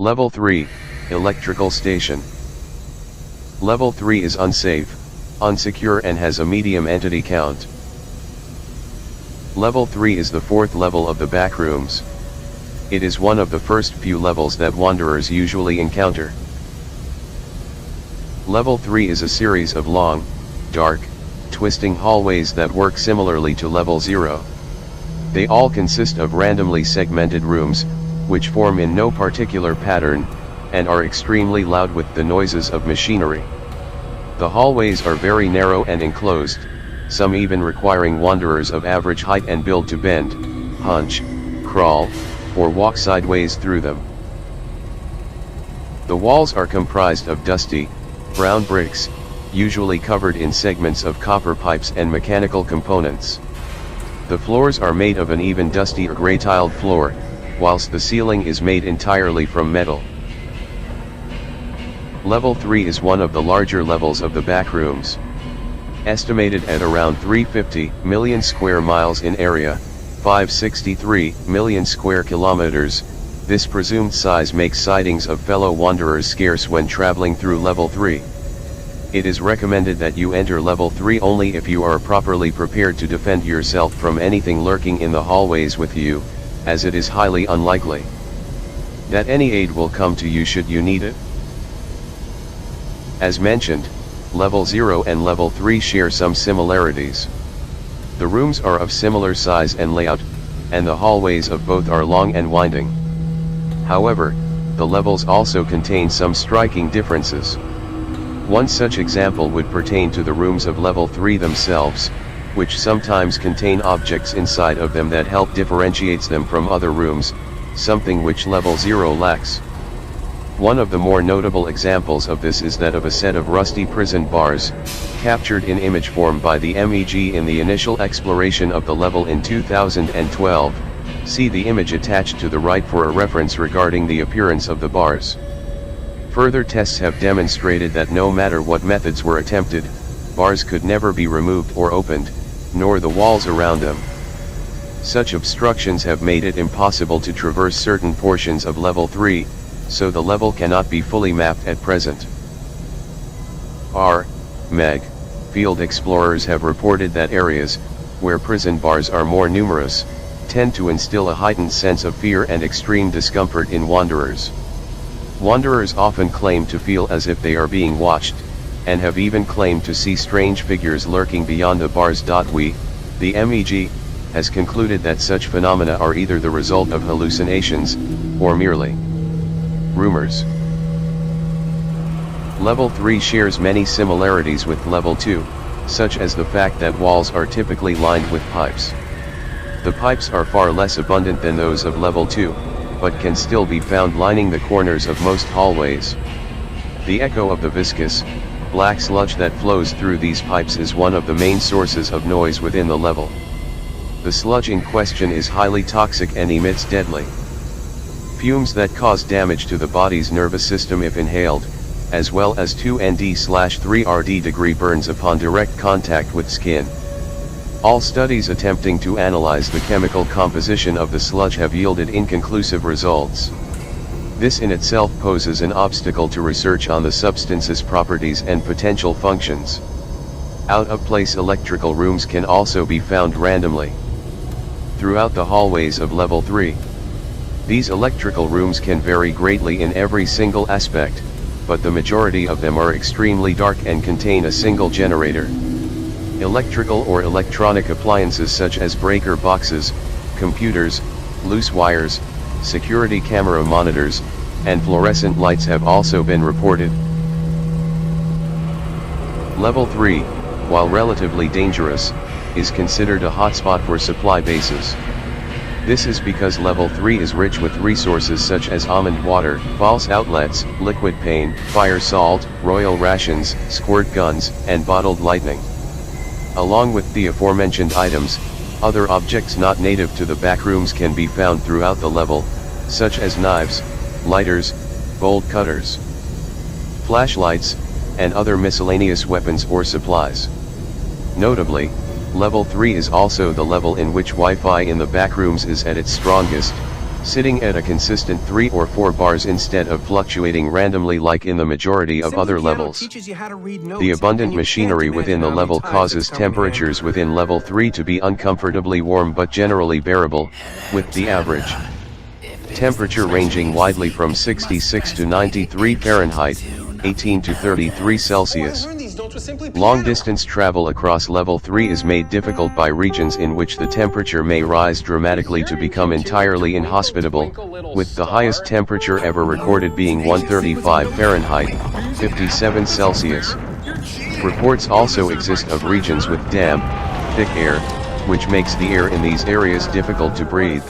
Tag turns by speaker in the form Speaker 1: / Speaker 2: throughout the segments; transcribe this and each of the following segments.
Speaker 1: Level 3, Electrical Station. Level 3 is unsafe, unsecure and has a medium entity count. Level 3 is the fourth level of the Backrooms. It is one of the first few levels that wanderers usually encounter. Level 3 is a series of long, dark, twisting hallways that work similarly to Level 0. They all consist of randomly segmented rooms, which form in no particular pattern, and are extremely loud with the noises of machinery. The hallways are very narrow and enclosed, some even requiring wanderers of average height and build to bend, hunch, crawl, or walk sideways through them. The walls are comprised of dusty, brown bricks, usually covered in segments of copper pipes and mechanical components. The floors are made of an even dusty or gray-tiled floor, whilst the ceiling is made entirely from metal. Level 3 is one of the larger levels of the Backrooms. Estimated at around 350 million square miles in area, 563 million square kilometers, this presumed size makes sightings of fellow wanderers scarce when traveling through Level 3. It is recommended that you enter Level 3 only if you are properly prepared to defend yourself from anything lurking in the hallways with you, as it is highly unlikely that any aid will come to you should you need it. As mentioned, Level 0 and Level 3 share some similarities. The rooms are of similar size and layout, and the hallways of both are long and winding. However, the levels also contain some striking differences. One such example would pertain to the rooms of Level 3 themselves, which sometimes contain objects inside of them that help differentiates them from other rooms, something which Level 0 lacks. One of the more notable examples of this is that of a set of rusty prison bars, captured in image form by the MEG in the initial exploration of the level in 2012, see the image attached to the right for a reference regarding the appearance of the bars. Further tests have demonstrated that no matter what methods were attempted, bars could never be removed or opened, nor the walls around them. Such obstructions have made it impossible to traverse certain portions of Level 3, so the level cannot be fully mapped at present. MEG field explorers have reported that areas, where prison bars are more numerous, tend to instill a heightened sense of fear and extreme discomfort in wanderers. Wanderers often claim to feel as if they are being watched, and have even claimed to see strange figures lurking beyond the bars. The MEG has concluded that such phenomena are either the result of hallucinations, or merely rumors. Level 3 shares many similarities with Level 2, such as the fact that walls are typically lined with pipes. The pipes are far less abundant than those of Level 2, but can still be found lining the corners of most hallways. The echo of the viscous, black sludge that flows through these pipes is one of the main sources of noise within the level. The sludge in question is highly toxic and emits deadly fumes that cause damage to the body's nervous system if inhaled, as well as 2 Nd/3 Rd burns upon direct contact with skin. All studies attempting to analyze the chemical composition of the sludge have yielded inconclusive results. This in itself poses an obstacle to research on the substance's properties and potential functions. Out-of-place electrical rooms can also be found randomly throughout the hallways of Level 3. These electrical rooms can vary greatly in every single aspect, but the majority of them are extremely dark and contain a single generator. Electrical or electronic appliances such as breaker boxes, computers, loose wires, security camera monitors, and fluorescent lights have also been reported. Level 3, while relatively dangerous, is considered a hotspot for supply bases. This is because Level 3 is rich with resources such as almond water, false outlets, liquid pain, fire salt, royal rations, squirt guns, and bottled lightning. Along with the aforementioned items, other objects not native to the Backrooms can be found throughout the level, such as knives, lighters, bolt cutters, flashlights, and other miscellaneous weapons or supplies. Notably, Level 3 is also the level in which Wi-Fi in the Backrooms is at its strongest, sitting at a consistent 3 or 4 bars instead of fluctuating randomly like in the majority of other levels. The abundant machinery within the level causes temperatures within level 3 to be uncomfortably warm but generally bearable, with the average temperature ranging widely from 66 to 93 Fahrenheit, 18 to 33 Celsius. Long distance travel across level 3 is made difficult by regions in which the temperature may rise dramatically to become entirely inhospitable, with the highest temperature ever recorded being 135 Fahrenheit, 57 Celsius. Reports also exist of regions with damp, thick air, which makes the air in these areas difficult to breathe.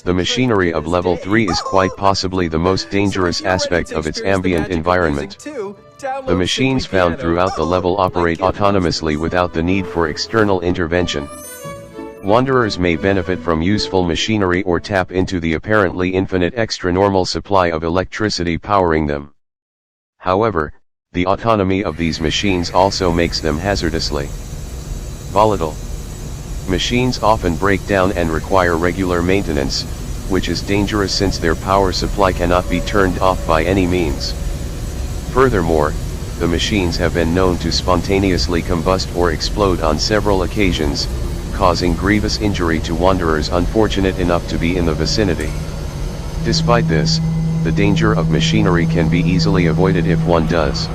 Speaker 1: The machinery of level 3 is quite possibly the most dangerous aspect of its ambient environment. The machines found throughout the level operate autonomously without the need for external intervention. Wanderers may benefit from useful machinery or tap into the apparently infinite extra-normal supply of electricity powering them. However, the autonomy of these machines also makes them hazardously volatile. Machines often break down and require regular maintenance, which is dangerous since their power supply cannot be turned off by any means. Furthermore, the machines have been known to spontaneously combust or explode on several occasions, causing grievous injury to wanderers unfortunate enough to be in the vicinity. Despite this, the danger of machinery can be easily avoided if one does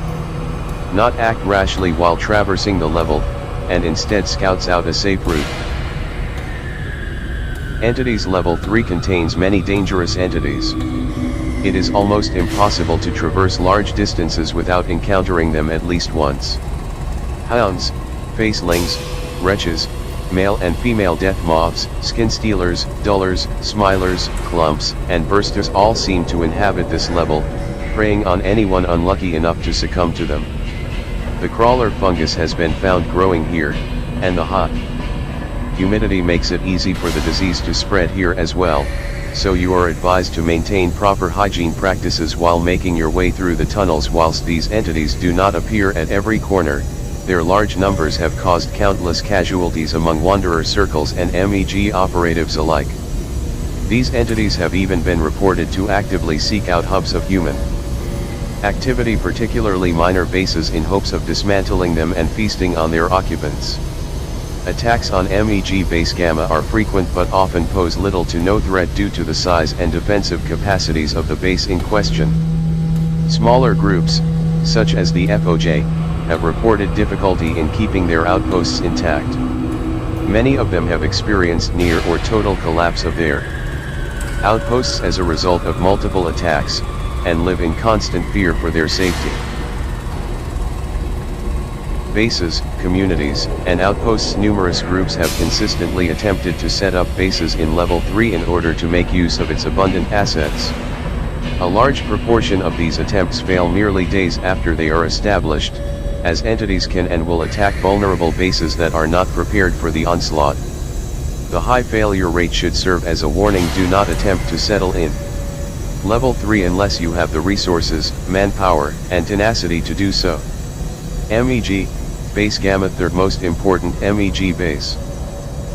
Speaker 1: not act rashly while traversing the level, and instead scouts out a safe route. Entities Level 3 contains many dangerous entities. It is almost impossible to traverse large distances without encountering them at least once. Hounds, facelings, wretches, male and female death moths, skin stealers, dullers, smilers, clumps, and bursters all seem to inhabit this level, preying on anyone unlucky enough to succumb to them. The crawler fungus has been found growing here, and the hot humidity makes it easy for the disease to spread here as well, so you are advised to maintain proper hygiene practices while making your way through the tunnels. Whilst these entities do not appear at every corner, their large numbers have caused countless casualties among wanderer circles and MEG operatives alike. These entities have even been reported to actively seek out hubs of human activity, particularly minor bases, in hopes of dismantling them and feasting on their occupants. Attacks on MEG base Gamma are frequent but often pose little to no threat due to the size and defensive capacities of the base in question. Smaller groups, such as the FOJ, have reported difficulty in keeping their outposts intact. Many of them have experienced near or total collapse of their outposts as a result of multiple attacks, and live in constant fear for their safety. Bases, communities, and outposts. Numerous groups have consistently attempted to set up bases in level 3 in order to make use of its abundant assets. A large proportion of these attempts fail merely days after they are established, as entities can and will attack vulnerable bases that are not prepared for the onslaught. The high failure rate should serve as a warning: do not attempt to settle in level 3 unless you have the resources, manpower, and tenacity to do so. MEG Base Gamma, third most important MEG base.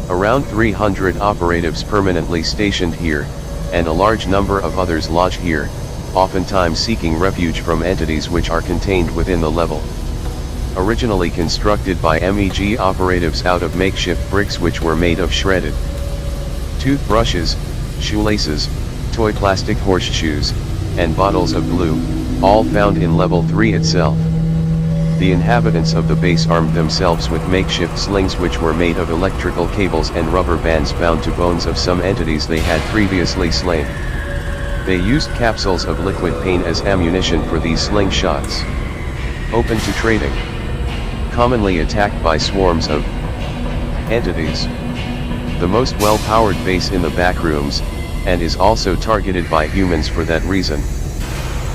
Speaker 1: Around 300 operatives permanently stationed here, and a large number of others lodge here, oftentimes seeking refuge from entities which are contained within the level. Originally constructed by MEG operatives out of makeshift bricks which were made of shredded toothbrushes, shoelaces, toy plastic horseshoes, and bottles of glue, all found in level 3 itself. The inhabitants of the base armed themselves with makeshift slings which were made of electrical cables and rubber bands bound to bones of some entities they had previously slain. They used capsules of liquid paint as ammunition for these slingshots. Open to trading. Commonly attacked by swarms of entities. The most well-powered base in the Backrooms, and is also targeted by humans for that reason.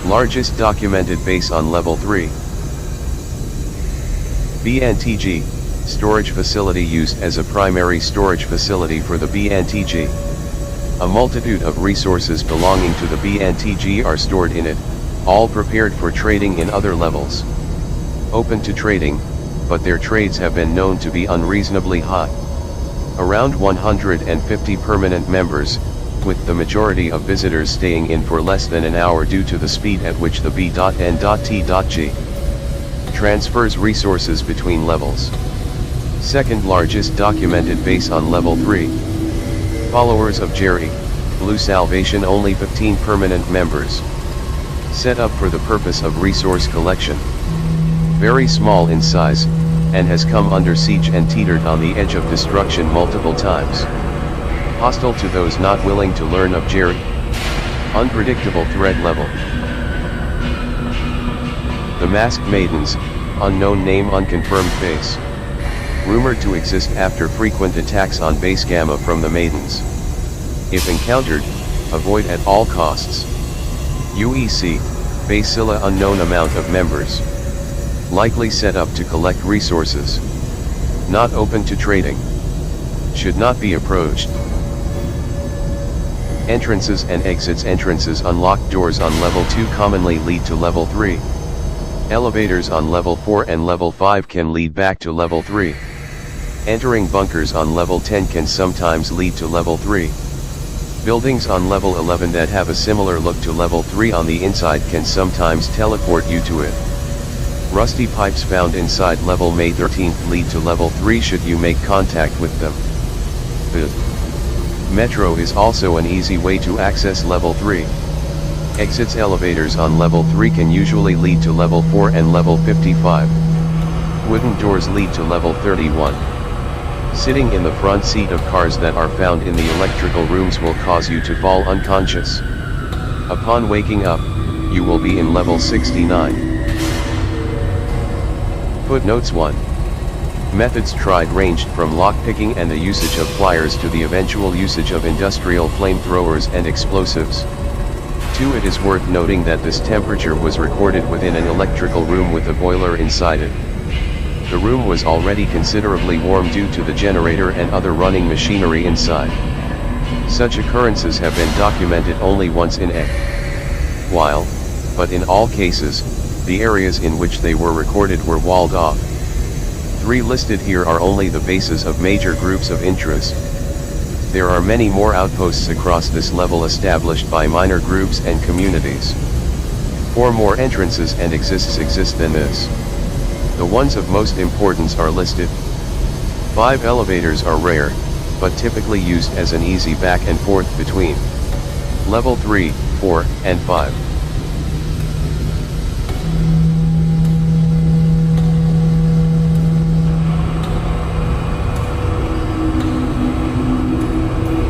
Speaker 1: Largest documented base on level 3. BNTG, storage facility used as a primary storage facility for the BNTG. A multitude of resources belonging to the BNTG are stored in it, all prepared for trading in other levels. Open to trading, but their trades have been known to be unreasonably high. Around 150 permanent members, with the majority of visitors staying in for less than an hour due to the speed at which the B.N.T.G transfers resources between levels. Second largest documented base on level 3. Followers of Jerry, Blue Salvation, only 15 permanent members. Set up for the purpose of resource collection. Very small in size, and has come under siege and teetered on the edge of destruction multiple times. Hostile to those not willing to learn of Jerry. Unpredictable threat level. The Masked Maidens, unknown name, unconfirmed face. Rumored to exist after frequent attacks on base Gamma from the Maidens. If encountered, avoid at all costs. UEC, Basilla, unknown amount of members. Likely set up to collect resources. Not open to trading. Should not be approached. Entrances and exits. Entrances. Unlocked doors on level 2 commonly lead to level 3. Elevators on level 4 and level 5 can lead back to level 3. Entering bunkers on level 10 can sometimes lead to level 3. Buildings on level 11 that have a similar look to level 3 on the inside can sometimes teleport you to it. Rusty pipes found inside level May 13th lead to level 3 should you make contact with them. The metro is also an easy way to access level 3. Exits. Elevators on level 3 can usually lead to level 4 and level 55. Wooden doors lead to level 31. Sitting in the front seat of cars that are found in the electrical rooms will cause you to fall unconscious. Upon waking up, you will be in level 69. Footnotes 1. Methods tried ranged from lockpicking and the usage of pliers to the eventual usage of industrial flamethrowers and explosives. 2. It is worth noting that this temperature was recorded within an electrical room with a boiler inside it. The room was already considerably warm due to the generator and other running machinery inside. Such occurrences have been documented only once in a while, but in all cases, the areas in which they were recorded were walled off. 3 listed here are only the bases of major groups of interest. There are many more outposts across this level established by minor groups and communities. 4 more entrances and exist than this. The ones of most importance are listed. 5 elevators are rare, but typically used as an easy back and forth between level 3, 4, and 5.